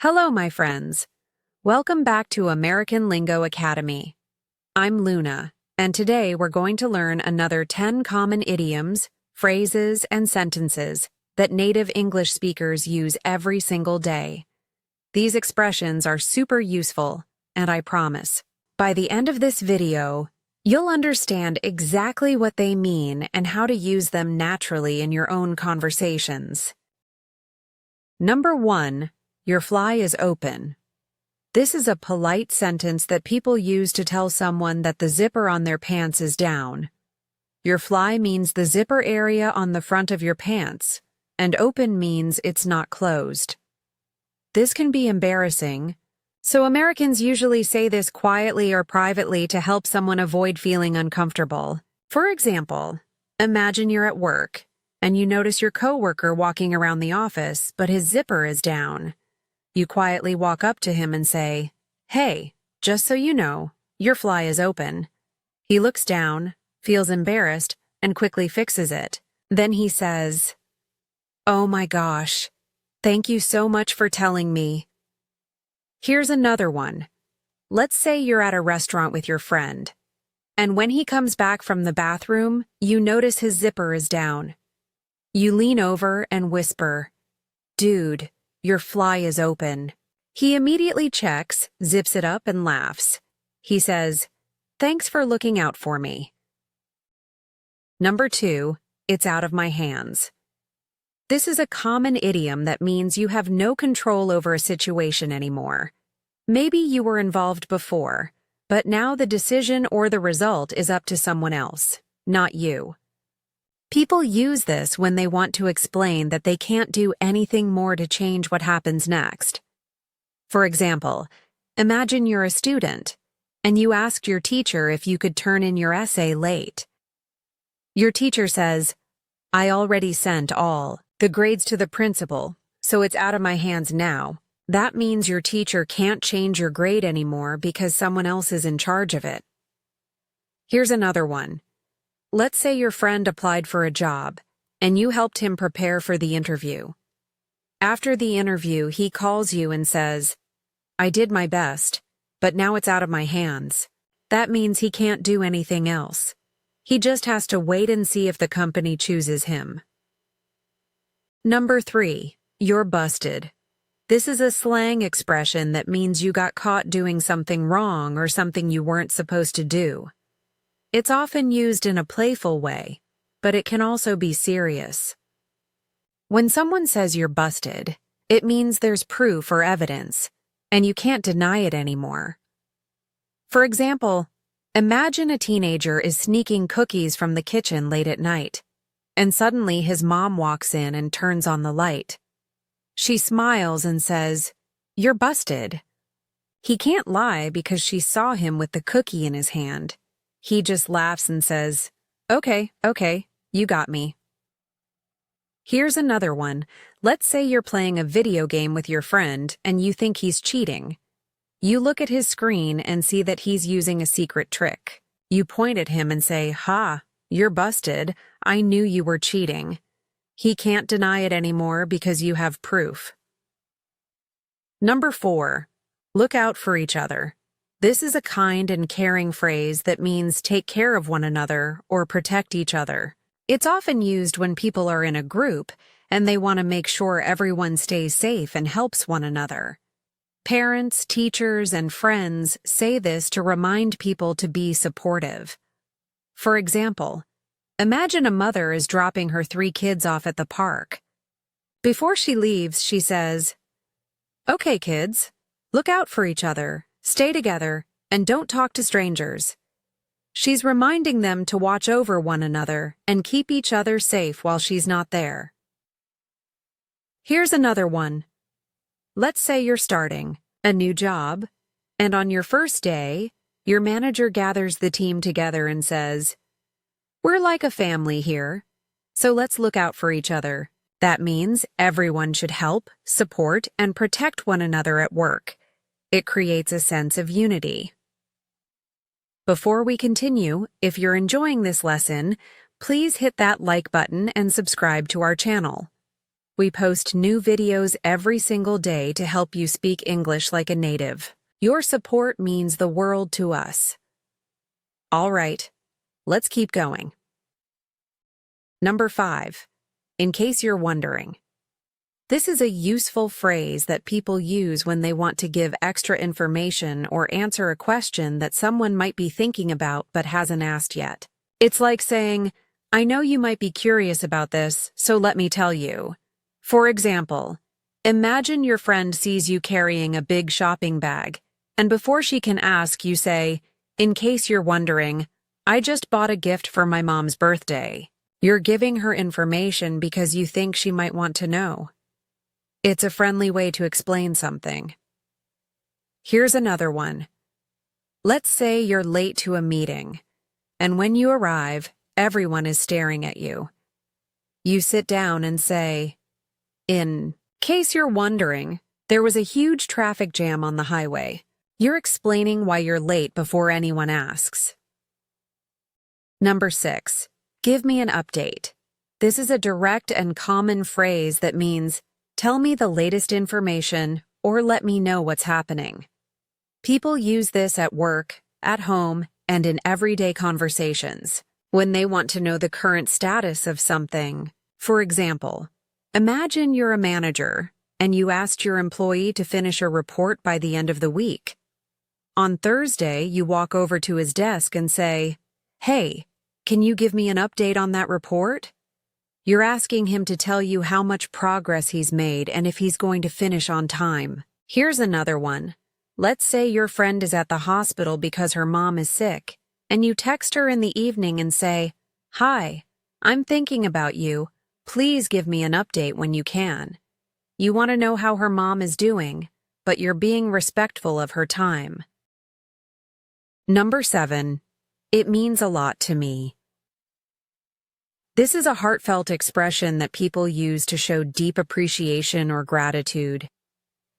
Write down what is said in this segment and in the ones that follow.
Hello, my friends. Welcome back to American Lingo Academy. I'm Luna, and today we're going to learn another 10 common idioms, phrases, and sentences that native English speakers use every single day. These expressions are super useful, and I promise, by the end of this video, you'll understand exactly what they mean and how to use them naturally in your own conversations. Number 1. Your fly is open. This is a polite sentence that people use to tell someone that the zipper on their pants is down. Your fly means the zipper area on the front of your pants, and open means it's not closed. This can be embarrassing, so Americans usually say this quietly or privately to help someone avoid feeling uncomfortable. For example, imagine you're at work, and you notice your coworker walking around the office, but his zipper is down. You quietly walk up to him and say, "Hey, just so you know, your fly is open." He looks down, feels embarrassed, and quickly fixes it. Then he says, "Oh my gosh, thank you so much for telling me." Here's another one. Let's say you're at a restaurant with your friend, and when he comes back from the bathroom, you notice his zipper is down. You lean over and whisper, "Dude, your fly is open." He immediately checks, zips it up, and laughs. He says, "Thanks for looking out for me." Number 2, it's out of my hands. This is a common idiom that means you have no control over a situation anymore. Maybe you were involved before, but now the decision or the result is up to someone else, not you. People use this when they want to explain that they can't do anything more to change what happens next. For example, imagine you're a student, and you asked your teacher if you could turn in your essay late. Your teacher says, "I already sent all the grades to the principal, so it's out of my hands now." That means your teacher can't change your grade anymore because someone else is in charge of it. Here's another one. Let's say your friend applied for a job, and you helped him prepare for the interview. After the interview, he calls you and says, "I did my best, but now it's out of my hands." That means he can't do anything else. He just has to wait and see if the company chooses him. Number 3, you're busted. This is a slang expression that means you got caught doing something wrong or something you weren't supposed to do. It's often used in a playful way, but it can also be serious. When someone says you're busted, it means there's proof or evidence, and you can't deny it anymore. For example, imagine a teenager is sneaking cookies from the kitchen late at night, and suddenly his mom walks in and turns on the light. She smiles and says, "You're busted." He can't lie because she saw him with the cookie in his hand. He just laughs and says, Okay, you got me." Here's another one. Let's say you're playing a video game with your friend and you think he's cheating. You look at his screen and see that he's using a secret trick. You point at him and say, "Ha, you're busted. I knew you were cheating." He can't deny it anymore because you have proof. Number 4, look out for each other. This is a kind and caring phrase that means take care of one another or protect each other. It's often used when people are in a group and they want to make sure everyone stays safe and helps one another. Parents, teachers, and friends say this to remind people to be supportive. For example, imagine a mother is dropping her 3 kids off at the park. Before she leaves, she says, "Okay, kids, look out for each other. Stay together, and don't talk to strangers." She's reminding them to watch over one another and keep each other safe while she's not there. Here's another one. Let's say you're starting a new job, and on your first day, your manager gathers the team together and says, "We're like a family here, so let's look out for each other." That means everyone should help, support, and protect one another at work. It creates a sense of unity. Before we continue, if you're enjoying this lesson, please hit that like button and subscribe to our channel. We post new videos every single day to help you speak English like a native. Your support means the world to us. All right, let's keep going. Number 5. In case you're wondering. This is a useful phrase that people use when they want to give extra information or answer a question that someone might be thinking about but hasn't asked yet. It's like saying, I know you might be curious about this, so let me tell you. For example, imagine your friend sees you carrying a big shopping bag, and before she can ask, you say, in case you're wondering, I just bought a gift for my mom's birthday. You're giving her information because you think she might want to know. It's a friendly way to explain something. Here's another one. Let's say you're late to a meeting, and when you arrive, everyone is staring at you. You sit down and say, in case you're wondering, there was a huge traffic jam on the highway. You're explaining why you're late before anyone asks. Number 6. Give me an update. This is a direct and common phrase that means, tell me the latest information or let me know what's happening. People use this at work, at home, and in everyday conversations when they want to know the current status of something. For example, imagine you're a manager and you asked your employee to finish a report by the end of the week. On Thursday, you walk over to his desk and say, hey, can you give me an update on that report? You're asking him to tell you how much progress he's made and if he's going to finish on time. Here's another one. Let's say your friend is at the hospital because her mom is sick, and you text her in the evening and say, hi, I'm thinking about you. Please give me an update when you can. You want to know how her mom is doing, but you're being respectful of her time. Number 7. It means a lot to me. This is a heartfelt expression that people use to show deep appreciation or gratitude.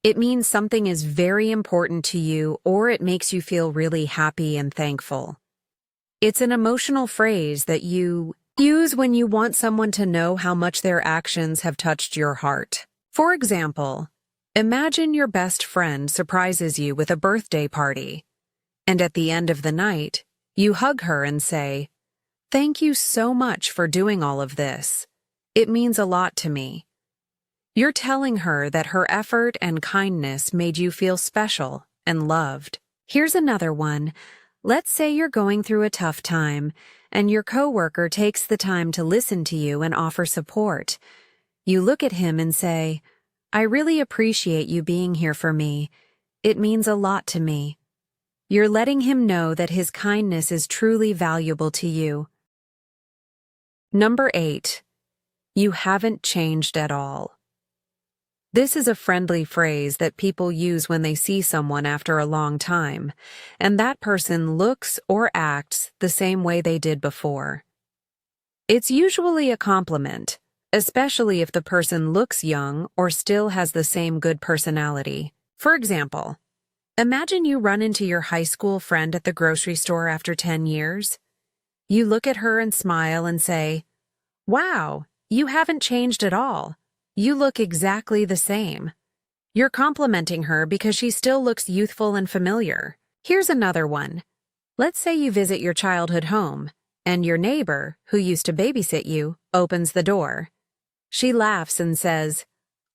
It means something is very important to you or it makes you feel really happy and thankful. It's an emotional phrase that you use when you want someone to know how much their actions have touched your heart. For example, imagine your best friend surprises you with a birthday party, and at the end of the night, you hug her and say, thank you so much for doing all of this. It means a lot to me. You're telling her that her effort and kindness made you feel special and loved. Here's another one. Let's say you're going through a tough time, and your coworker takes the time to listen to you and offer support. You look at him and say, I really appreciate you being here for me. It means a lot to me. You're letting him know that his kindness is truly valuable to you. Number 8. You haven't changed at all. This is a friendly phrase that people use when they see someone after a long time, and that person looks or acts the same way they did before. It's usually a compliment, especially if the person looks young or still has the same good personality. For example, imagine you run into your high school friend at the grocery store after 10 years. You look at her and smile and say, wow, you haven't changed at all. You look exactly the same. You're complimenting her because she still looks youthful and familiar. Here's another one. Let's say you visit your childhood home, and your neighbor, who used to babysit you, opens the door. She laughs and says,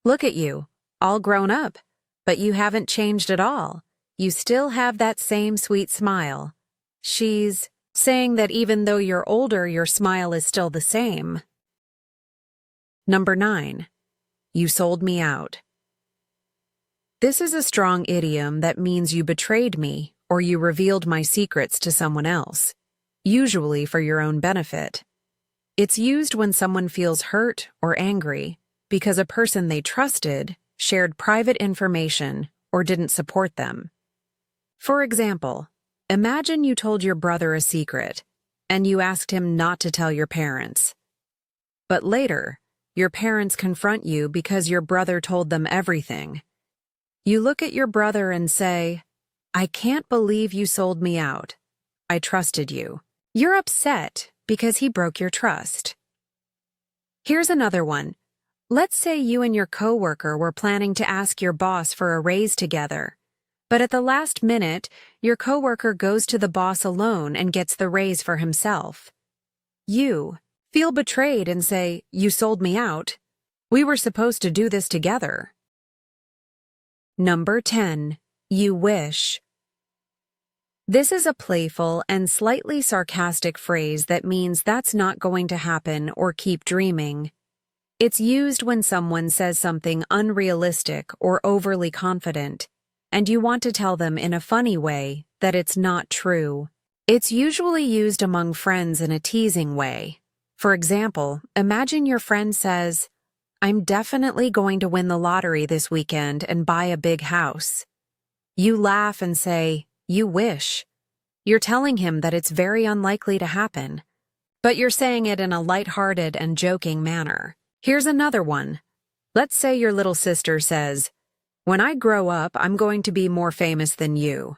look at you, all grown up, but you haven't changed at all. You still have that same sweet smile. She's saying that even though you're older, your smile is still the same. Number 9. You sold me out. This is a strong idiom that means you betrayed me or you revealed my secrets to someone else, usually for your own benefit. It's used when someone feels hurt or angry because a person they trusted shared private information or didn't support them. For example, imagine you told your brother a secret and you asked him not to tell your parents. But later, your parents confront you because your brother told them everything. You look at your brother and say, I can't believe you sold me out. I trusted you. You're upset because he broke your trust. Here's another one. Let's say you and your coworker were planning to ask your boss for a raise together. But at the last minute, your coworker goes to the boss alone and gets the raise for himself. You feel betrayed and say, "You sold me out. We were supposed to do this together." Number 10. You wish. This is a playful and slightly sarcastic phrase that means that's not going to happen or keep dreaming. It's used when someone says something unrealistic or overly confident, and you want to tell them in a funny way that it's not true. It's usually used among friends in a teasing way. For example, imagine your friend says, "I'm definitely going to win the lottery this weekend and buy a big house." You laugh and say, "You wish." You're telling him that it's very unlikely to happen, but you're saying it in a lighthearted and joking manner. Here's another one. Let's say your little sister says, "When I grow up, I'm going to be more famous than you."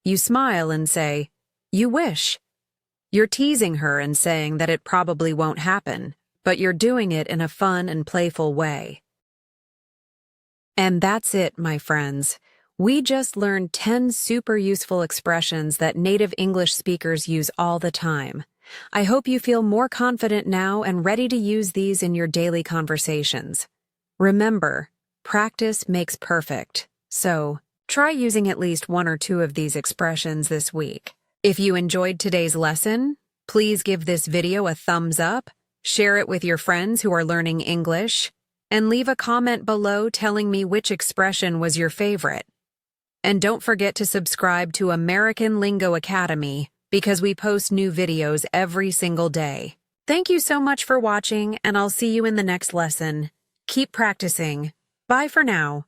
You smile and say, "You wish." You're teasing her and saying that it probably won't happen, but you're doing it in a fun and playful way. And that's it, my friends. We just learned 10 super useful expressions that native English speakers use all the time. I hope you feel more confident now and ready to use these in your daily conversations. Remember, practice makes perfect, so try using at least one or two of these expressions this week. If you enjoyed today's lesson, please give this video a thumbs up, share it with your friends who are learning English, and leave a comment below telling me which expression was your favorite. And don't forget to subscribe to American Lingo Academy, because we post new videos every single day. Thank you so much for watching, and I'll see you in the next lesson. Keep practicing. Bye for now.